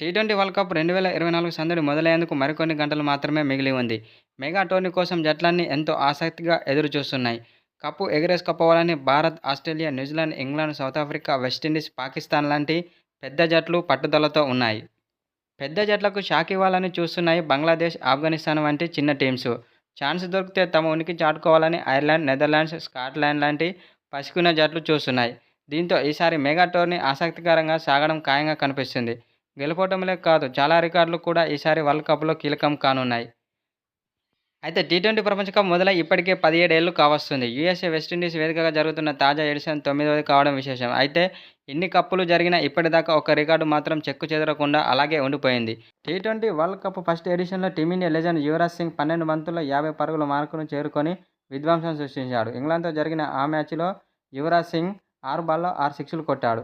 T20 world cup 2024 సందడి మొదలయ్యేందుకు మరికొన్ని గంటలు మాత్రమే మిగిలి ఉంది. మెగా టోర్నీ కోసం జట్లన్నీ ఎంతో ఆసక్తిగా ఎదురుచూస్తున్నాయి. కప్పు ఎగరేసుకుపోవాలని Bharat, Australia, New Zealand, England, South Africa, West Indies, Pakistan లాంటి పెద్ద జట్లు పట్టుదలతో ఉన్నాయి. పెద్ద జట్లకు షాక్ ఇవ్వాలని చూస్తున్నాయి బంగ్లాదేశ్, ఆఫ్ఘనిస్తాన్ వంటి చిన్న టీమ్స్. ఛాన్స్ దొరికితే తమ ఉనికి చాటుకోవాలని ఐర్లాండ్, నెదర్లాండ్స్, స్కాట్లాండ్ లాంటి పసికున్న జట్లు చూస్తున్నాయి. దీంతో ఈసారి మెగా టోర్నీ ఆసక్తికరంగా సాగడం ఖాయంగా కనిపిస్తుంది. గెలుపోటములే కాదు, చాలా రికార్డులు కూడా ఈసారి వరల్డ్ కప్‌లో కీలకం కానున్నాయి. అయితే టీ20 ప్రపంచ కప్ మొదలై ఇప్పటికే 17 ఏళ్లు కావస్తుంది. యూఎస్ఏ, వెస్టిండీస్ వేదికగా జరుగుతున్న తాజా ఎడిషన్ 9వది కావడం విశేషం. అయితే ఇన్ని కప్పులు జరిగినా ఇప్పటిదాకా ఒక్క రికార్డు మాత్రం చెక్కుచెదరకుండా అలాగే ఉండిపోయింది. టీ20 వరల్డ్ కప్ ఫస్ట్ ఎడిషన్‌లో టీమిండియా లెజెండ్ యువరాజ్ సింగ్ 12 బంతుల్లో 50 పరుగుల మార్కును చేరుకొని విధ్వంసం సృష్టించాడు. ఇంగ్లాండ్‌తో జరిగిన ఆ మ్యాచ్‌లో యువరాజ్ సింగ్ 6 బాల్‌లో 6 సిక్స్‌లు కొట్టాడు.